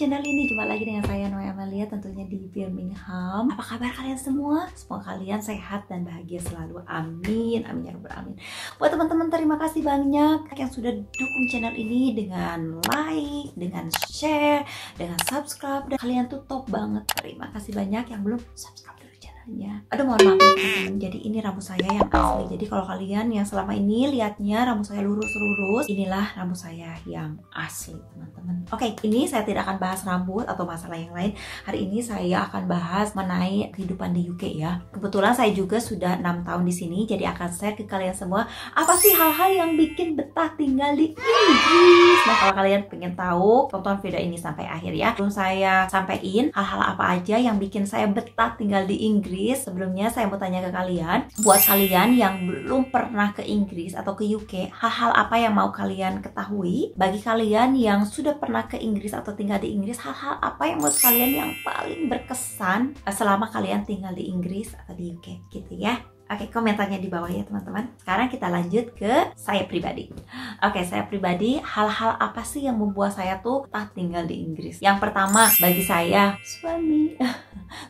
channel ini. Jumpa lagi dengan saya Noe Amalia, tentunya di Birmingham. Apa kabar kalian semua? Semoga kalian sehat dan bahagia selalu. Amin, amin ya rabbal alamin. Buat teman-teman, terima kasih banyak yang sudah dukung channel ini dengan like, dengan share, dengan subscribe. Dan kalian tuh top banget. Terima kasih banyak yang belum subscribe dulu channelnya. Aduh, mohon maaf nih teman-teman. Jadi ini rambut saya yang asli. Jadi kalau kalian yang selama ini lihatnya rambut saya lurus-lurus, inilah rambut saya yang asli, teman-teman. Oke, ini saya tidak akan bahas rambut atau masalah yang lain. Hari ini saya akan bahas mengenai kehidupan di UK ya. Kebetulan saya juga sudah 6 tahun di sini, jadi akan share ke kalian semua apa sih hal-hal yang bikin betah tinggal di Inggris. Nah, kalau kalian pengen tahu, tonton video ini sampai akhir ya. Sebelum saya sampaikan hal-hal apa aja yang bikin saya betah tinggal di Inggris, sebelumnya saya mau tanya ke kalian, buat kalian yang belum pernah ke Inggris atau ke UK, hal-hal apa yang mau kalian ketahui? Bagi kalian yang sudah pernah ke Inggris atau tinggal di Inggris, hal-hal apa yang menurut kalian yang paling berkesan selama kalian tinggal di Inggris atau di UK gitu ya? Oke, komentarnya di bawah ya teman-teman. Sekarang kita lanjut ke saya pribadi. Oke, saya pribadi, hal-hal apa sih yang membuat saya tuh tak tinggal di Inggris? Yang pertama, bagi saya, suami.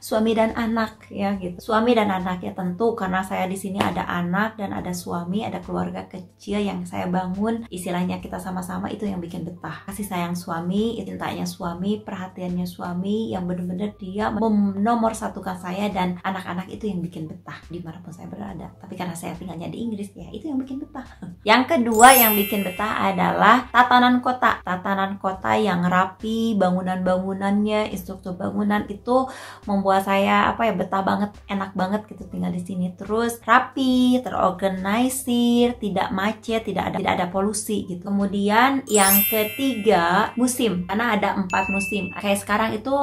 Suami dan anak ya gitu. Suami dan anak ya, tentu karena saya di sini ada anak dan ada suami, ada keluarga kecil yang saya bangun. Istilahnya kita sama-sama, itu yang bikin betah. Kasih sayang suami, cintanya suami, perhatiannya suami, yang bener-bener dia nomor satukan saya dan anak-anak, itu yang bikin betah dimanapun saya berada. Tapi karena saya tinggalnya di Inggris ya, itu yang bikin betah. Yang kedua yang bikin betah adalah tatanan kota. Tatanan kota yang rapi, bangunan-bangunannya, instruktur bangunan itu membuat saya betah banget, enak banget gitu tinggal di sini. Terus rapi, terorganisir, tidak macet, tidak ada polusi gitu. Kemudian yang ketiga, musim. Karena ada 4 musim. Kayak sekarang itu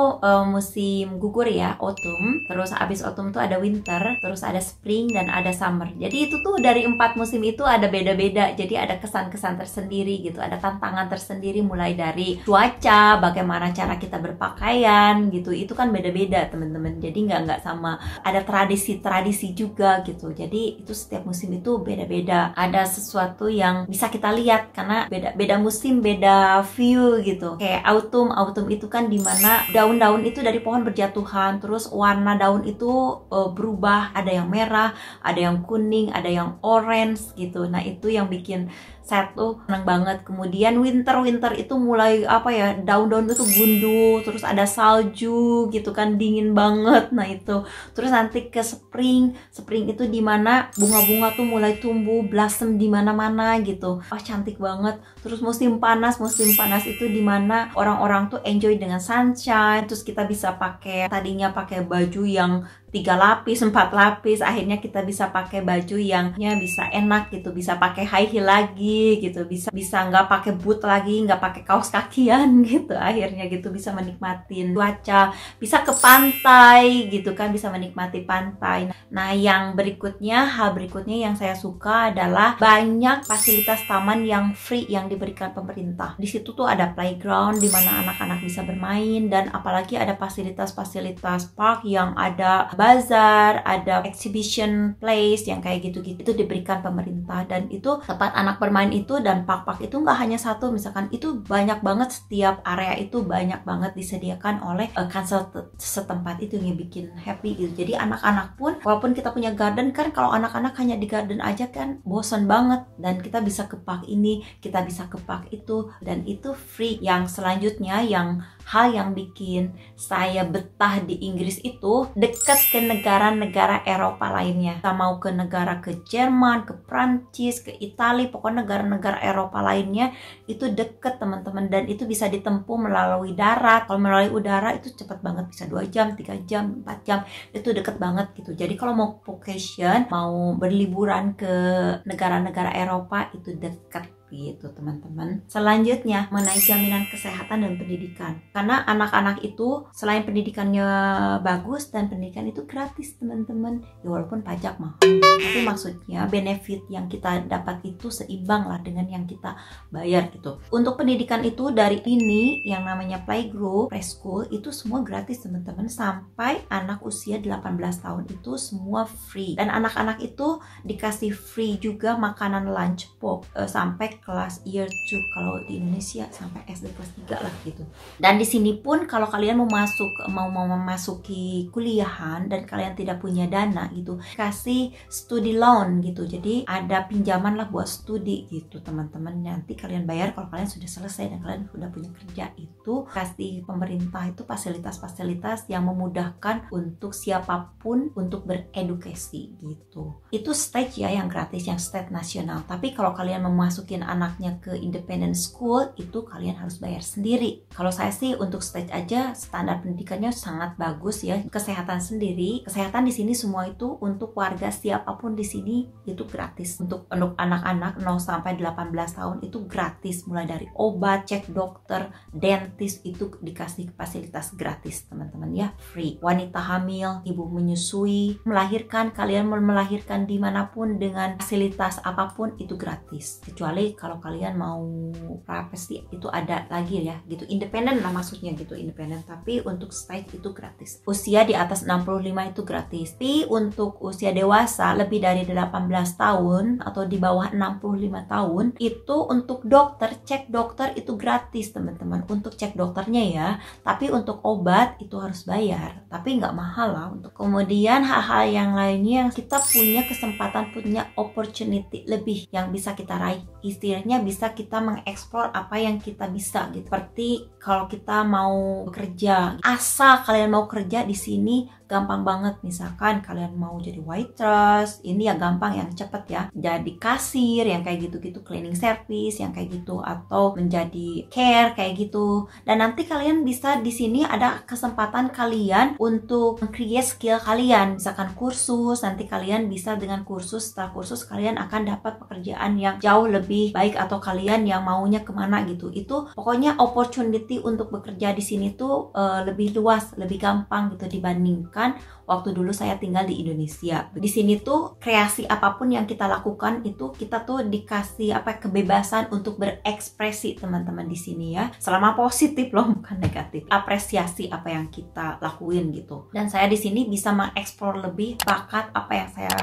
musim gugur ya, autumn. Terus abis autumn tuh ada winter, terus ada spring dan ada summer. Jadi itu tuh dari 4 musim itu ada beda-beda. Jadi ada kesan-kesan tersendiri gitu, ada tantangan tersendiri, mulai dari cuaca, bagaimana cara kita berpakaian gitu. Itu kan beda-beda teman-teman, jadi nggak sama, ada tradisi juga gitu. Jadi itu setiap musim itu beda-beda, ada sesuatu yang bisa kita lihat karena beda musim, beda view gitu. Kayak autumn itu kan dimana daun-daun itu dari pohon berjatuhan, terus warna daun itu berubah, ada yang merah, ada yang kuning, ada yang orange gitu. Nah itu yang bikin saya tuh seneng banget. Kemudian winter itu mulai daun-daun itu gunduh, terus ada salju gitu kan, dingin banget. Nah itu terus nanti ke spring itu dimana bunga-bunga tuh mulai tumbuh, blossom di mana-mana gitu. Cantik banget. Terus musim panas itu dimana orang-orang tuh enjoy dengan sunshine. Terus kita bisa tadinya pakai baju yang 3 lapis, 4 lapis, akhirnya kita bisa pakai baju yang bisa enak gitu, bisa pakai high heel lagi gitu, bisa nggak pakai boot lagi, nggak pakai kaos kakian gitu, akhirnya gitu bisa menikmatin cuaca, bisa ke pantai gitu kan, bisa menikmati pantai. Nah hal berikutnya yang saya suka adalah banyak fasilitas taman yang free yang diberikan pemerintah. Di situ tuh ada playground di mana anak-anak bisa bermain, dan apalagi ada fasilitas park yang ada bazar, ada exhibition place yang kayak gitu-gitu, itu diberikan pemerintah. Dan itu tempat anak bermain itu dan park-park itu nggak hanya satu, misalkan itu banyak banget, setiap area itu banyak banget disediakan oleh council setempat, itu yang bikin happy gitu. Jadi anak-anak pun, walaupun kita punya garden kan, kalau anak-anak hanya di garden aja kan bosan banget, dan kita bisa ke park ini, kita bisa ke park itu, dan itu free. Yang selanjutnya, hal yang bikin saya betah di Inggris itu dekat ke negara-negara Eropa lainnya. Kita mau ke Jerman, ke Prancis, ke Italia, pokoknya negara-negara Eropa lainnya itu deket teman-teman, dan itu bisa ditempuh melalui darat. Kalau melalui udara itu cepet banget, bisa 2 jam, 3 jam, 4 jam, itu deket banget gitu. Jadi kalau mau vacation, mau berliburan ke negara-negara Eropa, itu deket gitu teman-teman. Selanjutnya mengenai jaminan kesehatan dan pendidikan, karena anak-anak itu selain pendidikannya bagus dan pendidikan itu gratis teman-teman ya, walaupun pajak mahal, tapi maksudnya benefit yang kita dapat itu seimbang lah dengan yang kita bayar gitu. Untuk pendidikan itu dari ini yang namanya playgroup, preschool, itu semua gratis teman-teman, sampai anak usia 18 tahun itu semua free. Dan anak-anak itu dikasih free juga makanan lunch box sampai kelas year 2, kalau di Indonesia sampai SD kelas 3 lah gitu. Dan di sini pun kalau kalian mau memasuki kuliahan dan kalian tidak punya dana gitu, kasih study loan gitu. Jadi ada pinjaman lah buat studi gitu teman-teman. Nanti kalian bayar kalau kalian sudah selesai dan kalian sudah punya kerja. Itu kasih pemerintah itu fasilitas-fasilitas yang memudahkan untuk siapapun untuk beredukasi gitu. Itu stage ya yang gratis, yang stage nasional. Tapi kalau kalian memasukin anaknya ke independent school, itu kalian harus bayar sendiri. Kalau saya sih untuk stage aja standar pendidikannya sangat bagus ya. Kesehatan sendiri, kesehatan di sini semua itu untuk warga siapapun di sini itu gratis. Untuk anak-anak 0 sampai 18 tahun itu gratis, mulai dari obat, cek dokter, dentist itu dikasih fasilitas gratis teman-teman ya, free. Wanita hamil, ibu menyusui, melahirkan, kalian mau melahirkan dimanapun dengan fasilitas apapun itu gratis, kecuali kalau kalian mau privacy itu ada lagi ya gitu, independen lah maksudnya gitu, independen. Tapi untuk stage itu gratis. Usia di atas 65 itu gratis. Tapi untuk usia dewasa lebih dari 18 tahun atau di bawah 65 tahun itu untuk dokter, cek dokter itu gratis teman-teman, untuk cek dokternya ya. Tapi untuk obat itu harus bayar, tapi nggak mahal lah. Untuk kemudian hal-hal yang lainnya yang kita punya kesempatan, punya opportunity lebih yang bisa kita raih, istilahnya bisa kita mengeksplor apa yang kita bisa gitu. Seperti kalau kita mau kerja, asal kalian mau kerja di sini gampang banget. Misalkan kalian mau jadi waitress, ini ya gampang, yang cepet ya. Jadi kasir yang kayak gitu-gitu, cleaning service yang kayak gitu, atau menjadi care kayak gitu. Dan nanti kalian bisa di sini ada kesempatan kalian untuk create skill kalian. Misalkan kursus, nanti kalian bisa dengan kursus, setelah kursus kalian akan dapat pekerjaan yang jauh lebih baik, atau kalian yang maunya kemana gitu. Itu pokoknya opportunity untuk bekerja di sini tuh lebih luas, lebih gampang gitu dibandingkan waktu dulu saya tinggal di Indonesia. Di sini tuh kreasi apapun yang kita lakukan itu kita tuh dikasih kebebasan untuk berekspresi teman-teman di sini ya. Selama positif loh, bukan negatif. Apresiasi apa yang kita lakuin gitu. Dan saya di sini bisa mengeksplor lebih bakat apa yang saya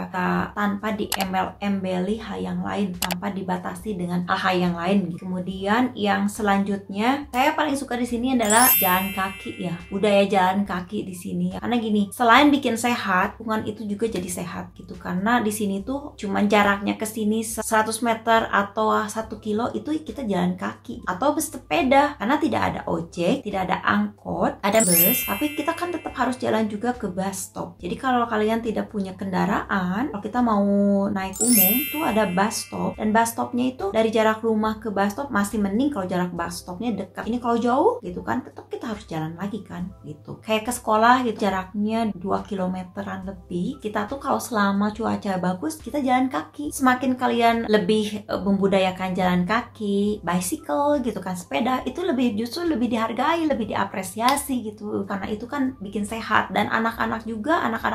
tanpa diembel-embeli hal yang lain, tanpa dibatasi dengan hal yang lain. Kemudian yang selanjutnya saya paling suka di sini adalah jalan kaki ya. Budaya jalan kaki di sini ya. Karena gini, selain bikin sehat, lingkungan itu juga jadi sehat gitu. Karena di sini tuh cuman jaraknya ke sini 100 meter atau 1 kilo itu kita jalan kaki atau bersepeda, karena tidak ada ojek, tidak ada angkot, ada bus, tapi kita kan tetap harus jalan juga ke bus stop. Jadi kalau kalian tidak punya kendaraan, kalau kita mau naik umum itu ada bus stop, dan bus stopnya itu dari jarak rumah ke bus stop masih mending kalau jarak bus stopnya dekat. Ini kalau jauh gitu kan tetap kita harus jalan lagi kan gitu. Kayak ke sekolah gitu, jaraknya 2 kilometeran lebih. Kita tuh kalau selama cuaca bagus kita jalan kaki. Semakin kalian lebih membudayakan jalan kaki, bicycle gitu kan, sepeda, itu justru lebih dihargai, lebih diapresiasi gitu. Karena itu kan bikin sehat, dan anak-anak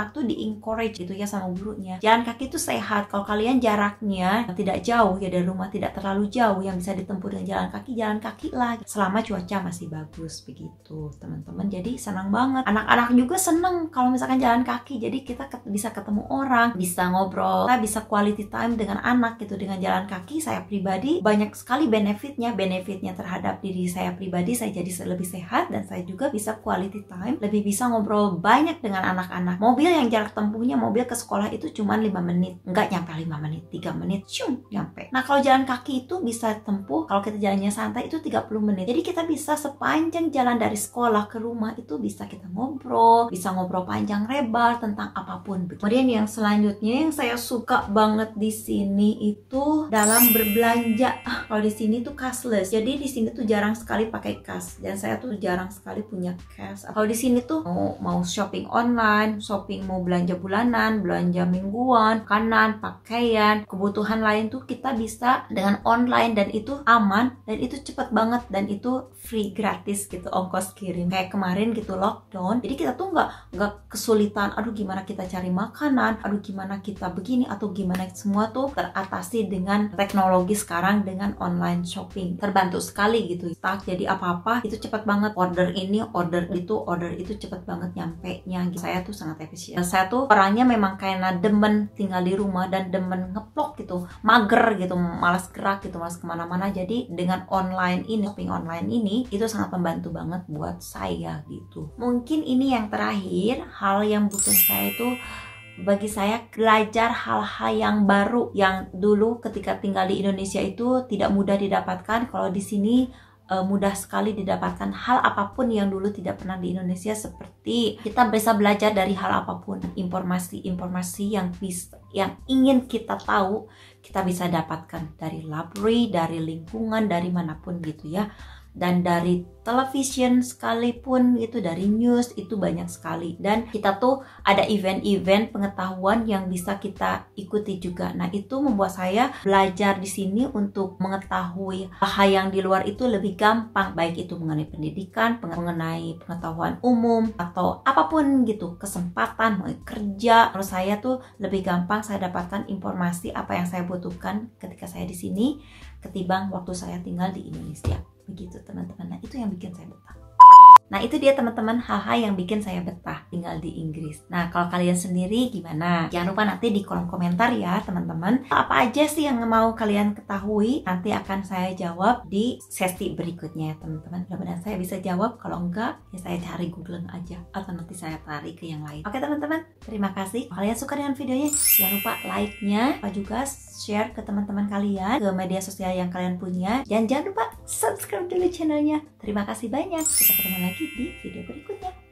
tuh di-encourage gitu ya sama gurunya. Jalan kaki itu sehat. Kalau kalian jaraknya tidak jauh ya dari rumah, tidak terlalu jauh yang bisa ditempuh dengan jalan kaki lah selama cuaca masih bagus begitu teman-teman. Jadi senang banget. Anak-anak juga senang kalau misalkan jalan kaki, jadi kita bisa ketemu orang, bisa ngobrol, kita bisa quality time dengan anak gitu. Dengan jalan kaki saya pribadi banyak sekali benefitnya terhadap diri saya pribadi. Saya jadi lebih sehat, dan saya juga bisa quality time, lebih bisa ngobrol banyak dengan anak-anak. Mobil yang jarak tempuhnya, mobil ke sekolah itu cuma 5 menit, nggak nyampe 5 menit, 3 menit nyampe. Nah kalau jalan kaki itu bisa tempuh, kalau kita jalannya santai itu 30 menit. Jadi kita bisa sepanjang jalan dari sekolah ke rumah itu bisa kita ngobrol, bisa ngobrol panjang lebar tentang apapun. Kemudian yang selanjutnya yang saya suka banget di sini itu dalam berbelanja. Kalau di sini tuh cashless. Jadi di sini tuh jarang sekali pakai cash, dan saya tuh jarang sekali punya cash. Kalau di sini tuh mau shopping online, mau belanja bulanan, belanja mingguan, makanan, pakaian, kebutuhan lain tuh kita bisa dengan online, dan itu aman, dan itu cepet banget, dan itu free, gratis gitu ongkos kirim. Kayak kemarin gitu lockdown, jadi kita tuh nggak kesulitan, aduh gimana kita cari makanan, aduh gimana kita begini atau gimana, semua tuh teratasi dengan teknologi sekarang, dengan online shopping. Terbantu sekali gitu. Jadi apa-apa itu cepat banget, order ini, order itu cepat banget nyampe nya. Saya tuh sangat efisien. Saya tuh orangnya memang kayak demen tinggal di rumah dan demen ngeplok gitu, mager gitu, malas gerak gitu, malas kemana-mana. Jadi dengan online ini, shopping online ini, itu sangat membantu banget buat saya gitu. Mungkin ini yang terakhir, hal yang bikin saya itu, bagi saya, belajar hal-hal yang baru yang dulu ketika tinggal di Indonesia itu tidak mudah didapatkan. Kalau di sini mudah sekali didapatkan hal apapun yang dulu tidak pernah di Indonesia, seperti kita bisa belajar dari hal apapun, informasi yang ingin kita tahu, kita bisa dapatkan dari library, dari lingkungan, dari manapun gitu ya. Dan dari television sekalipun, itu dari news, itu banyak sekali. Dan kita tuh ada event-event pengetahuan yang bisa kita ikuti juga. Nah, itu membuat saya belajar di sini untuk mengetahui hal yang di luar itu lebih gampang, baik itu mengenai pendidikan, mengenai pengetahuan umum, atau apapun gitu, kesempatan mau kerja. Menurut saya tuh lebih gampang saya dapatkan informasi apa yang saya butuhkan ketika saya di sini ketimbang waktu saya tinggal di Indonesia. Begitu teman-teman. Nah, itu yang bikin saya betah. Nah, itu dia teman-teman, hal-hal yang bikin saya betah tinggal di Inggris. Nah, kalau kalian sendiri gimana? Jangan lupa nanti di kolom komentar ya teman-teman, apa aja sih yang mau kalian ketahui. Nanti akan saya jawab di sesi berikutnya ya teman-teman. Mudah-mudahan saya bisa jawab. Kalau enggak, ya saya cari googling aja, atau nanti saya tarik ke yang lain. Oke teman-teman, terima kasih. Kalau kalian suka dengan videonya, jangan lupa like-nya, lupa juga share ke teman-teman kalian, ke media sosial yang kalian punya. Dan jangan lupa subscribe dulu channelnya. Terima kasih banyak. Kita ketemu lagi di video berikutnya.